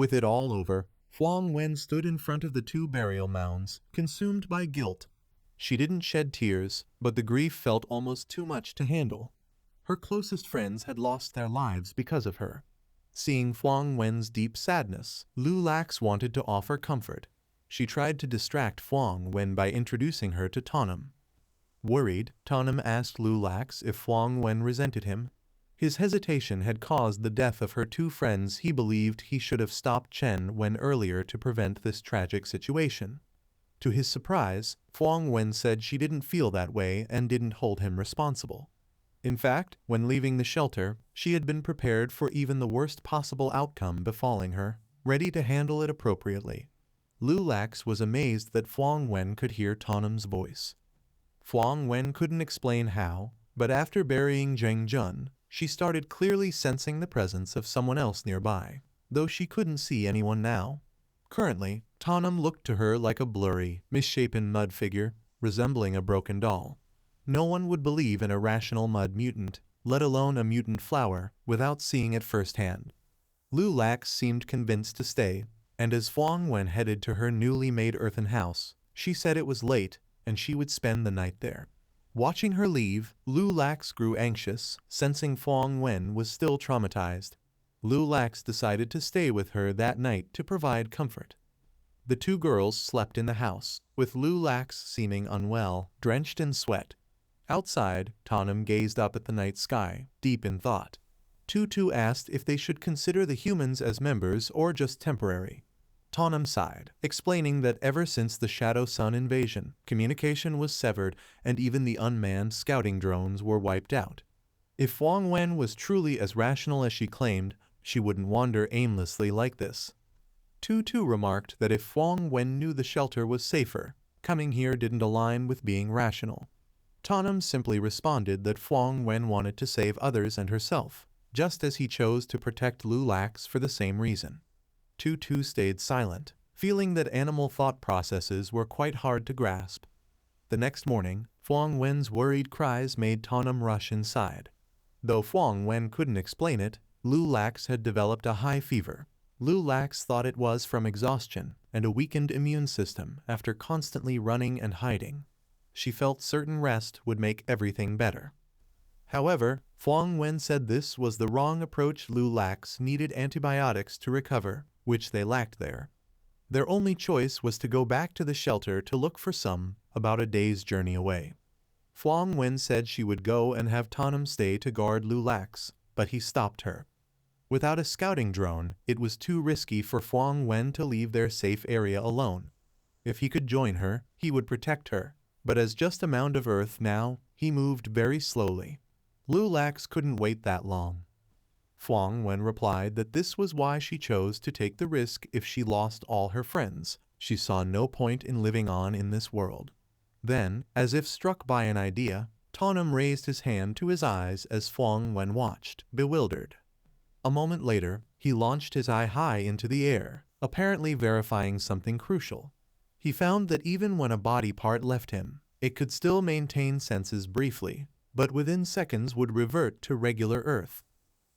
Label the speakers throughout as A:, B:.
A: With it all over, Huang Wen stood in front of the two burial mounds, consumed by guilt. She didn't shed tears, but the grief felt almost too much to handle. Her closest friends had lost their lives because of her. Seeing Huang Wen's deep sadness, Lu Lax wanted to offer comfort. She tried to distract Huang Wen by introducing her to Tonum. Worried, Tonum asked Lu Lax if Huang Wen resented him. His hesitation had caused the death of her two friends. He believed he should have stopped Chen Wen earlier to prevent this tragic situation. To his surprise, Huang Wen said she didn't feel that way and didn't hold him responsible. In fact, when leaving the shelter, she had been prepared for even the worst possible outcome befalling her, ready to handle it appropriately. Lu Lax was amazed that Huang Wen could hear Tonum's voice. Huang Wen couldn't explain how, but after burying Zheng Jun, she started clearly sensing the presence of someone else nearby, though she couldn't see anyone now. Currently, Tonum looked to her like a blurry, misshapen mud figure, resembling a broken doll. No one would believe in a rational mud mutant, let alone a mutant flower, without seeing it firsthand. Lu Lax seemed convinced to stay, and as Huang Wen headed to her newly made earthen house, she said it was late, and she would spend the night there. Watching her leave, Lu Lax grew anxious, sensing Huang Wen was still traumatized. Lu Lax decided to stay with her that night to provide comfort. The two girls slept in the house, with Lu Lax seeming unwell, drenched in sweat. Outside, Tonum gazed up at the night sky, deep in thought. Tutu asked if they should consider the humans as members or just temporary. Tonum sighed, explaining that ever since the Shadow Sun invasion, communication was severed and even the unmanned scouting drones were wiped out. If Huang Wen was truly as rational as she claimed, she wouldn't wander aimlessly like this. Tutu remarked that if Huang Wen knew the shelter was safer, coming here didn't align with being rational. Tonum simply responded that Huang Wen wanted to save others and herself, just as he chose to protect Lu Lax for the same reason. Tutu stayed silent, feeling that animal thought processes were quite hard to grasp. The next morning, Huang Wen's worried cries made Tonum rush inside. Though Huang Wen couldn't explain it, Lu Lax had developed a high fever. Lu Lax thought it was from exhaustion and a weakened immune system after constantly running and hiding. She felt certain rest would make everything better. However, Huang Wen said this was the wrong approach. Lu Lax needed antibiotics to recover, which they lacked there. Their only choice was to go back to the shelter to look for some, about a day's journey away. Huang Wen said she would go and have Tonum stay to guard Lu Lax, but he stopped her. Without a scouting drone, it was too risky for Huang Wen to leave their safe area alone. If he could join her, he would protect her, but as just a mound of earth now, he moved very slowly. Lu Lax couldn't wait that long. Huang Wen replied that this was why she chose to take the risk. If she lost all her friends, she saw no point in living on in this world. Then, as if struck by an idea, Tonum raised his hand to his eyes as Huang Wen watched, bewildered. A moment later, he launched his eye high into the air, apparently verifying something crucial. He found that even when a body part left him, it could still maintain senses briefly, but within seconds would revert to regular Earth.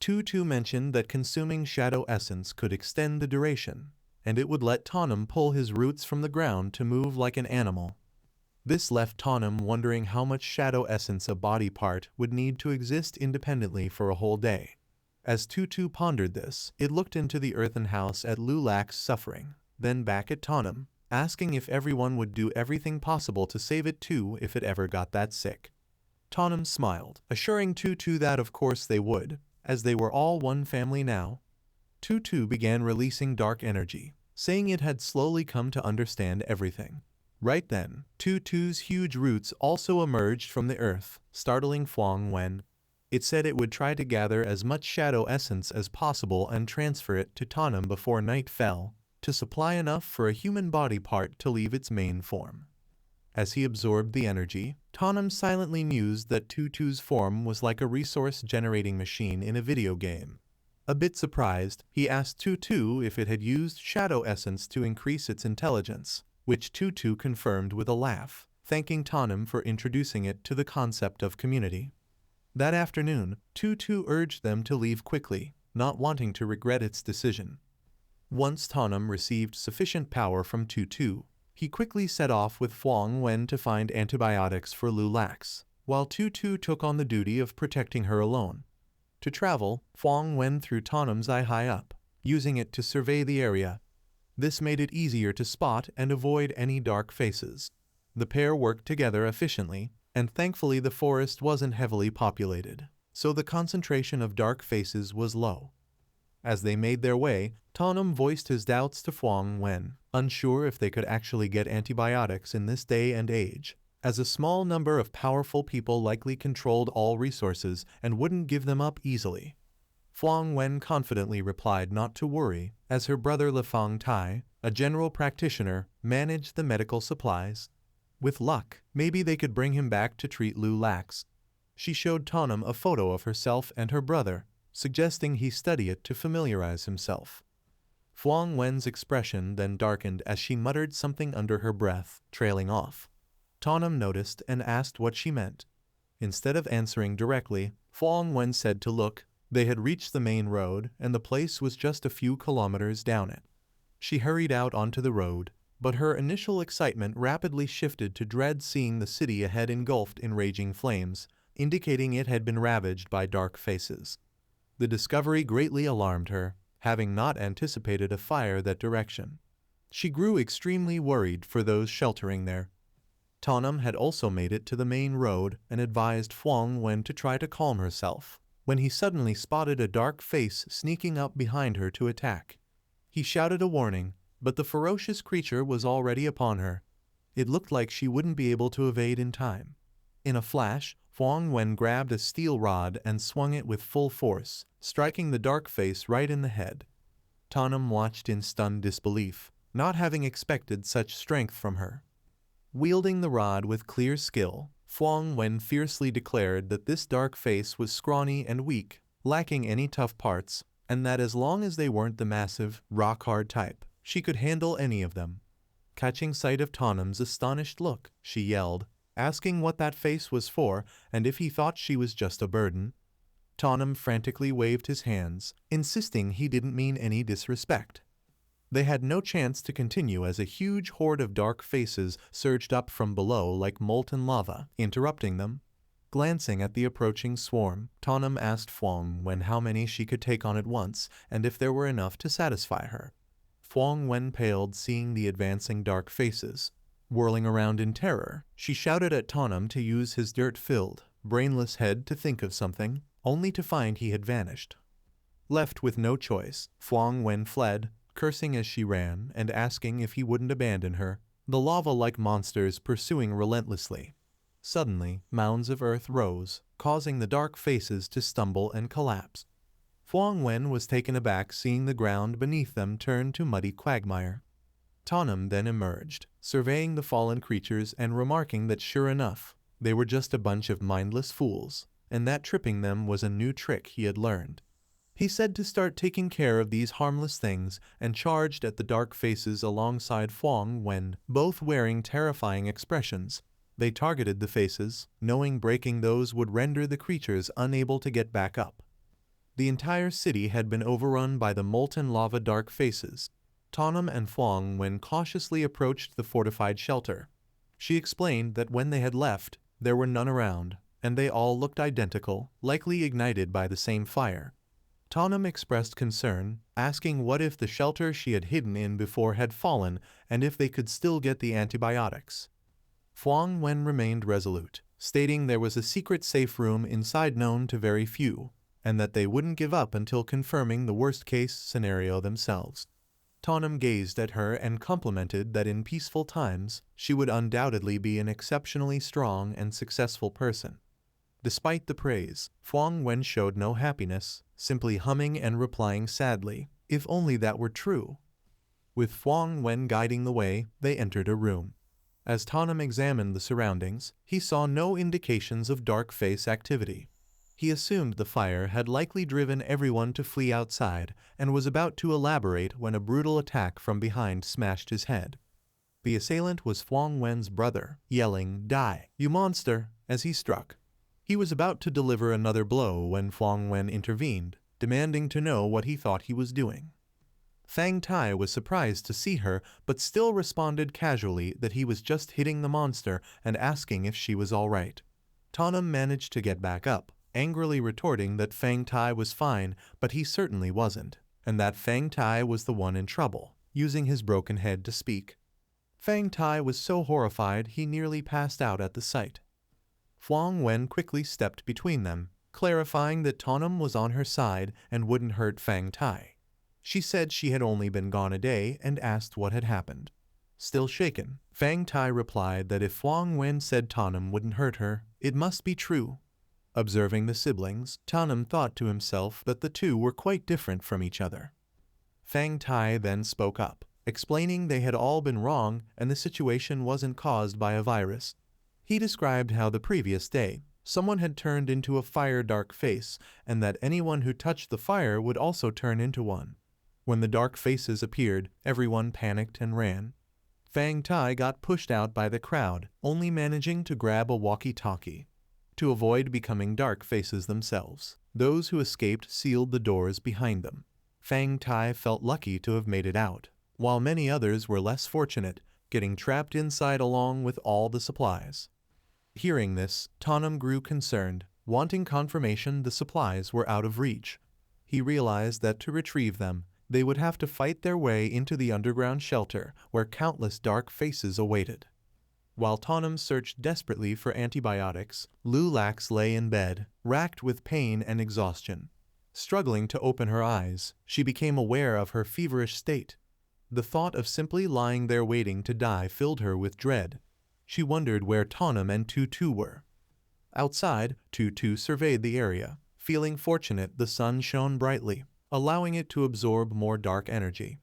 A: Tutu mentioned that consuming shadow essence could extend the duration, and it would let Tonum pull his roots from the ground to move like an animal. This left Tonum wondering how much shadow essence a body part would need to exist independently for a whole day. As Tutu pondered this, it looked into the earthen house at Lu Lax suffering, then back at Tonum, asking if everyone would do everything possible to save it too if it ever got that sick. Tonum smiled, assuring Tutu that of course they would, as they were all one family now. Tutu began releasing dark energy, saying it had slowly come to understand everything. Right then, Tutu's huge roots also emerged from the earth, startling Huang Wen. It said it would try to gather as much shadow essence as possible and transfer it to Tonum before night fell, to supply enough for a human body part to leave its main form. As he absorbed the energy, Tonum silently mused that Tutu's form was like a resource-generating machine in a video game. A bit surprised, he asked Tutu if it had used shadow essence to increase its intelligence, which Tutu confirmed with a laugh, thanking Tonum for introducing it to the concept of community. That afternoon, Tutu urged them to leave quickly, not wanting to regret its decision. Once Tonum received sufficient power from Tutu, he quickly set off with Huang Wen to find antibiotics for Lulax, while Tutu took on the duty of protecting her alone. To travel, Huang Wen threw Tonum's eye high up, using it to survey the area. This made it easier to spot and avoid any dark faces. The pair worked together efficiently, and thankfully the forest wasn't heavily populated, so the concentration of dark faces was low. As they made their way, Tonum voiced his doubts to Huang Wen, unsure if they could actually get antibiotics in this day and age, as a small number of powerful people likely controlled all resources and wouldn't give them up easily. Huang Wen confidently replied not to worry, as her brother Lefang Tai, a general practitioner, managed the medical supplies. With luck, maybe they could bring him back to treat Lulax. She showed Tonum a photo of herself and her brother, suggesting he study it to familiarize himself. Huang Wen's expression then darkened as she muttered something under her breath, trailing off. Tonum noticed and asked what she meant. Instead of answering directly, Huang Wen said to look. They had reached the main road, and the place was just a few kilometers down it. She hurried out onto the road, but her initial excitement rapidly shifted to dread seeing the city ahead engulfed in raging flames, indicating it had been ravaged by dark faces. The discovery greatly alarmed her, having not anticipated a fire that direction. She grew extremely worried for those sheltering there. Tonum had also made it to the main road and advised Huang Wen to try to calm herself, when he suddenly spotted a dark face sneaking up behind her to attack. He shouted a warning, but the ferocious creature was already upon her. It looked like she wouldn't be able to evade in time. In a flash, Huang Wen grabbed a steel rod and swung it with full force, striking the dark face right in the head. Tonum watched in stunned disbelief, not having expected such strength from her. Wielding the rod with clear skill, Huang Wen fiercely declared that this dark face was scrawny and weak, lacking any tough parts, and that as long as they weren't the massive, rock-hard type, she could handle any of them. Catching sight of Tonum's astonished look, she yelled, asking what that face was for and if he thought she was just a burden. Tonum frantically waved his hands, insisting he didn't mean any disrespect. They had no chance to continue as a huge horde of dark faces surged up from below like molten lava, interrupting them. Glancing at the approaching swarm, Tonum asked Huang Wen how many she could take on at once and if there were enough to satisfy her. Huang Wen paled seeing the advancing dark faces. Whirling around in terror, she shouted at Tonum to use his dirt-filled, brainless head to think of something, only to find he had vanished. Left with no choice, Huang Wen fled, cursing as she ran and asking if he wouldn't abandon her, the lava-like monsters pursuing relentlessly. Suddenly, mounds of earth rose, causing the dark faces to stumble and collapse. Huang Wen was taken aback seeing the ground beneath them turn to muddy quagmire. Tonum then emerged, surveying the fallen creatures and remarking that sure enough, they were just a bunch of mindless fools, and that tripping them was a new trick he had learned. He said to start taking care of these harmless things and charged at the dark faces alongside Huang Wen, both wearing terrifying expressions. They targeted the faces, knowing breaking those would render the creatures unable to get back up. The entire city had been overrun by the molten lava dark faces. Tonum and Huang Wen cautiously approached the fortified shelter. She explained that when they had left, there were none around, and they all looked identical, likely ignited by the same fire. Tonum expressed concern, asking what if the shelter she had hidden in before had fallen and if they could still get the antibiotics. Huang Wen remained resolute, stating there was a secret safe room inside known to very few, and that they wouldn't give up until confirming the worst-case scenario themselves. Tonum gazed at her and complimented that in peaceful times, she would undoubtedly be an exceptionally strong and successful person. Despite the praise, Huang Wen showed no happiness, simply humming and replying sadly, if only that were true. With Huang Wen guiding the way, they entered a room. As Tonum examined the surroundings, he saw no indications of dark face activity. He assumed the fire had likely driven everyone to flee outside and was about to elaborate when a brutal attack from behind smashed his head. The assailant was Huang Wen's brother, yelling, "Die, you monster!" as he struck. He was about to deliver another blow when Huang Wen intervened, demanding to know what he thought he was doing. Fang Tai was surprised to see her but still responded casually that he was just hitting the monster and asking if she was alright. Tonum managed to get back up, angrily retorting that Fang Tai was fine but he certainly wasn't, and that Fang Tai was the one in trouble, using his broken head to speak. Fang Tai was so horrified he nearly passed out at the sight. Huang Wen quickly stepped between them, clarifying that Tonum was on her side and wouldn't hurt Fang Tai. She said she had only been gone a day and asked what had happened. Still shaken, Fang Tai replied that if Huang Wen said Tonum wouldn't hurt her, it must be true. Observing the siblings, Tonum thought to himself that the two were quite different from each other. Fang Tai then spoke up, explaining they had all been wrong and the situation wasn't caused by a virus. He described how the previous day, someone had turned into a fire dark face and that anyone who touched the fire would also turn into one. When the dark faces appeared, everyone panicked and ran. Fang Tai got pushed out by the crowd, only managing to grab a walkie-talkie. To avoid becoming dark faces themselves, those who escaped sealed the doors behind them. Fang Tai felt lucky to have made it out, while many others were less fortunate, getting trapped inside along with all the supplies. Hearing this, Tonum grew concerned, wanting confirmation the supplies were out of reach. He realized that to retrieve them, they would have to fight their way into the underground shelter where countless dark faces awaited. While Tonum searched desperately for antibiotics, Lulax lay in bed, racked with pain and exhaustion. Struggling to open her eyes, she became aware of her feverish state. The thought of simply lying there waiting to die filled her with dread. She wondered where Tonum and Tutu were. Outside, Tutu surveyed the area. Feeling fortunate, the sun shone brightly, allowing it to absorb more dark energy.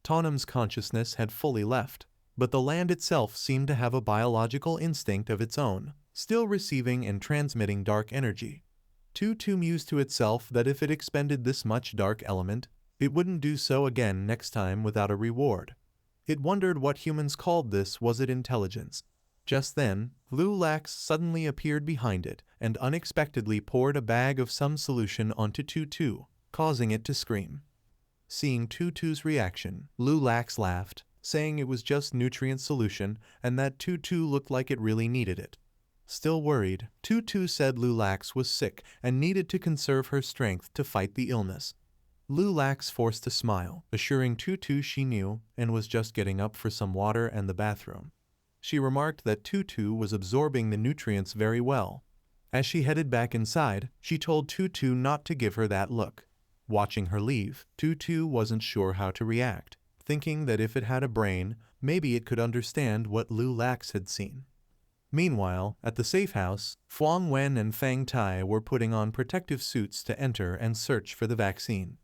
A: Tonum's consciousness had fully left, but the land itself seemed to have a biological instinct of its own, still receiving and transmitting dark energy. Tutu mused to itself that if it expended this much dark element, it wouldn't do so again next time without a reward. It wondered what humans called this. Was it intelligence? Just then, Lulax suddenly appeared behind it and unexpectedly poured a bag of some solution onto Tutu, causing it to scream. Seeing Tutu's reaction, Lulax laughed, saying it was just nutrient solution and that Tutu looked like it really needed it. Still worried, Tutu said Lulax was sick and needed to conserve her strength to fight the illness. Lulax forced a smile, assuring Tutu she knew and was just getting up for some water and the bathroom. She remarked that Tutu was absorbing the nutrients very well. As she headed back inside, she told Tutu not to give her that look. Watching her leave, Tutu wasn't sure how to react, thinking that if it had a brain, maybe it could understand what Lulax had seen. Meanwhile, at the safe house, Huang Wen and Fang Tai were putting on protective suits to enter and search for the vaccine.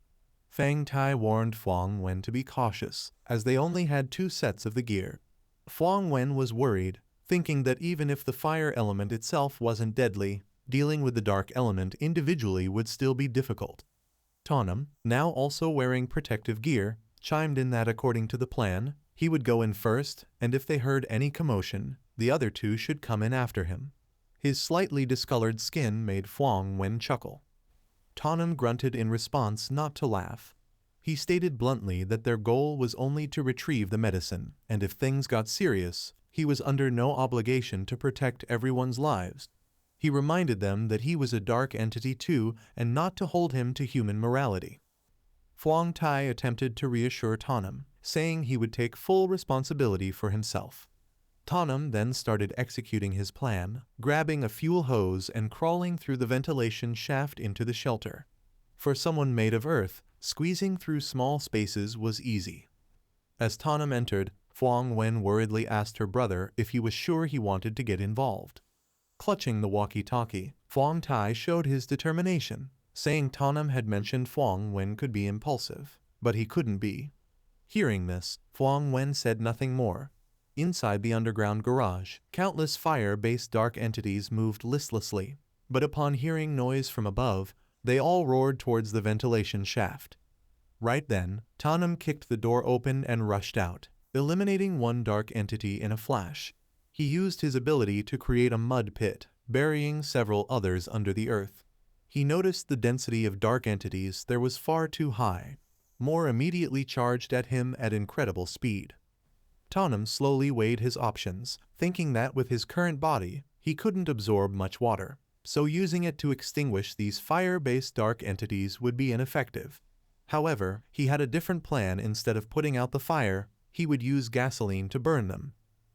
A: Fang Tai warned Huang Wen to be cautious, as they only had 2 sets of the gear. Huang Wen was worried, thinking that even if the fire element itself wasn't deadly, dealing with the dark element individually would still be difficult. Tonum, now also wearing protective gear, chimed in that according to the plan, he would go in first, and if they heard any commotion, the other 2 should come in after him. His slightly discolored skin made Huang Wen chuckle. Tonum grunted in response not to laugh. He stated bluntly that their goal was only to retrieve the medicine, and if things got serious, he was under no obligation to protect everyone's lives. He reminded them that he was a dark entity too and not to hold him to human morality. Huang Tai attempted to reassure Tonum, saying he would take full responsibility for himself. Tonum then started executing his plan, grabbing a fuel hose and crawling through the ventilation shaft into the shelter. For someone made of earth, squeezing through small spaces was easy. As Tonum entered, Huang Wen worriedly asked her brother if he was sure he wanted to get involved. Clutching the walkie-talkie, Huang Tai showed his determination, saying Tonum had mentioned Huang Wen could be impulsive, but he couldn't be. Hearing this, Huang Wen said nothing more. Inside the underground garage, countless fire-based dark entities moved listlessly, but upon hearing noise from above, they all roared towards the ventilation shaft. Right then, Tonum kicked the door open and rushed out, eliminating one dark entity in a flash. He used his ability to create a mud pit, burying several others under the earth. He noticed the density of dark entities there was far too high. more immediately charged at him at incredible speed. Tonum slowly weighed his options, thinking that with his current body, he couldn't absorb much water, so using it to extinguish these fire-based dark entities would be ineffective. However, he had a different plan. Instead of putting out the fire, he would use gasoline to burn them.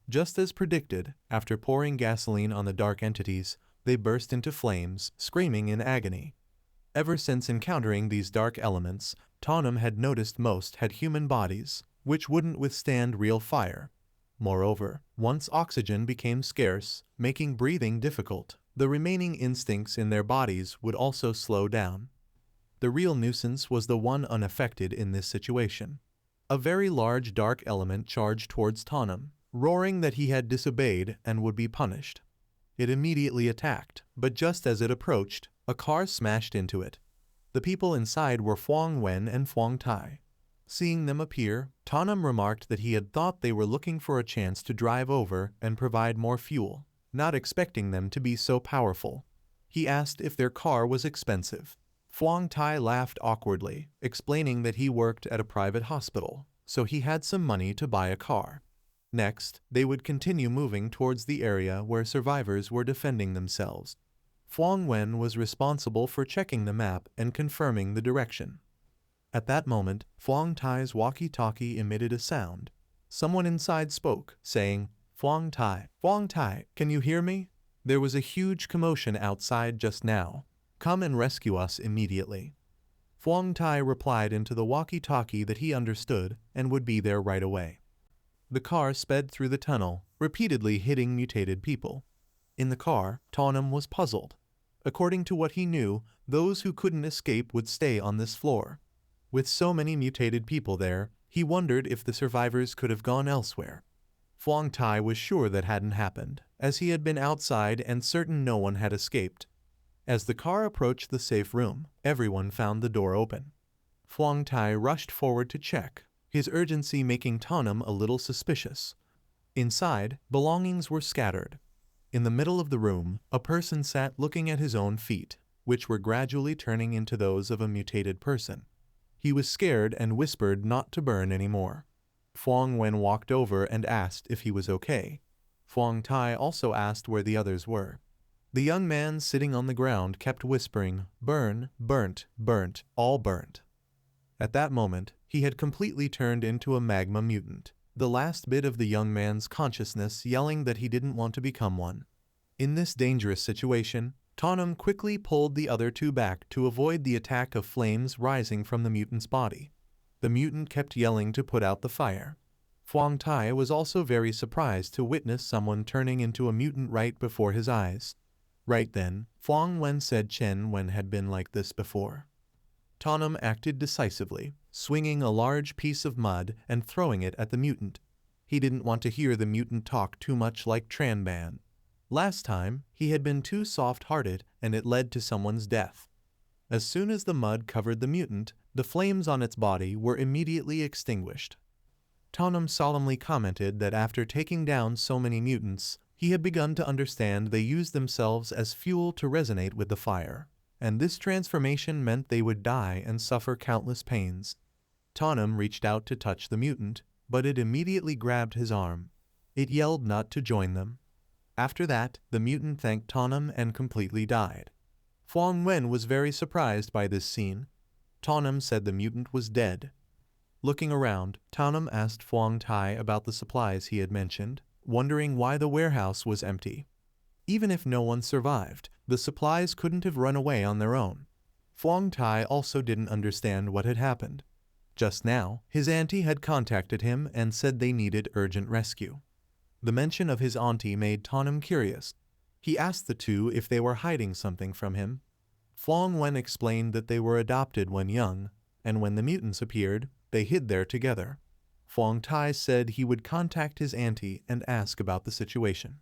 A: Just as predicted, after pouring gasoline on the dark entities, they burst into flames, screaming in agony. Ever since encountering these dark elements, Tonum had noticed most had human bodies, which wouldn't withstand real fire. Moreover, once oxygen became scarce, making breathing difficult, the remaining instincts in their bodies would also slow down. The real nuisance was the one unaffected in this situation. A very large dark element charged towards Tonum, roaring that he had disobeyed and would be punished. It immediately attacked, but just as it approached, a car smashed into it. The people inside were Fuang Wen and Fuang Tai. Seeing them appear, Tonum remarked that he had thought they were looking for a chance to drive over and provide more fuel, not expecting them to be so powerful. He asked if their car was expensive. Fuang Tai laughed awkwardly, explaining that he worked at a private hospital, so he had some money to buy a car. Next, they would continue moving towards the area where survivors were defending themselves. Fuang Wen was responsible for checking the map and confirming the direction. At that moment, Fuang Tai's walkie-talkie emitted a sound. Someone inside spoke, saying, Fuang Tai, can you hear me? There was a huge commotion outside just now. Come and rescue us immediately. Fuang Tai replied into the walkie-talkie that he understood and would be there right away. The car sped through the tunnel, repeatedly hitting mutated people. In the car, Tonum was puzzled. According to what he knew, those who couldn't escape would stay on this floor. With so many mutated people there, he wondered if the survivors could have gone elsewhere. Fuang Tai was sure that hadn't happened, as he had been outside and certain no one had escaped. As the car approached the safe room, everyone found the door open. Fuang Tai rushed forward to check, his urgency making Tonum a little suspicious. Inside, belongings were scattered. In the middle of the room, a person sat looking at his own feet, which were gradually turning into those of a mutated person. He was scared and whispered not to burn anymore. Fuang Wen walked over and asked if he was okay. Fuang Tai also asked where the others were. The young man sitting on the ground kept whispering, burn, burnt, burnt, all burnt. At that moment, he had completely turned into a magma mutant, the last bit of the young man's consciousness yelling that he didn't want to become one. In this dangerous situation, Tonum quickly pulled the other two back to avoid the attack of flames rising from the mutant's body. The mutant kept yelling to put out the fire. Fuang Tai was also very surprised to witness someone turning into a mutant right before his eyes. Right then, Fuang Wen said Chen Wen had been like this before. Tonum acted decisively, swinging a large piece of mud and throwing it at the mutant. He didn't want to hear the mutant talk too much like Tranban. Last time, he had been too soft-hearted and it led to someone's death. As soon as the mud covered the mutant, the flames on its body were immediately extinguished. Tonum solemnly commented that after taking down so many mutants, he had begun to understand they used themselves as fuel to resonate with the fire, and this transformation meant they would die and suffer countless pains. Tonum reached out to touch the mutant, but it immediately grabbed his arm. It yelled not to join them. After that, the mutant thanked Tonum and completely died. Fuang Wen was very surprised by this scene. Tonum said the mutant was dead. Looking around, Tonum asked Fuang Tai about the supplies he had mentioned, wondering why the warehouse was empty. Even if no one survived, the supplies couldn't have run away on their own. Fuang Tai also didn't understand what had happened. Just now, his auntie had contacted him and said they needed urgent rescue. The mention of his auntie made Tonum curious. He asked the two if they were hiding something from him. Fuang Wen explained that they were adopted when young, and when the mutants appeared, they hid there together. Fuang Tai said he would contact his auntie and ask about the situation.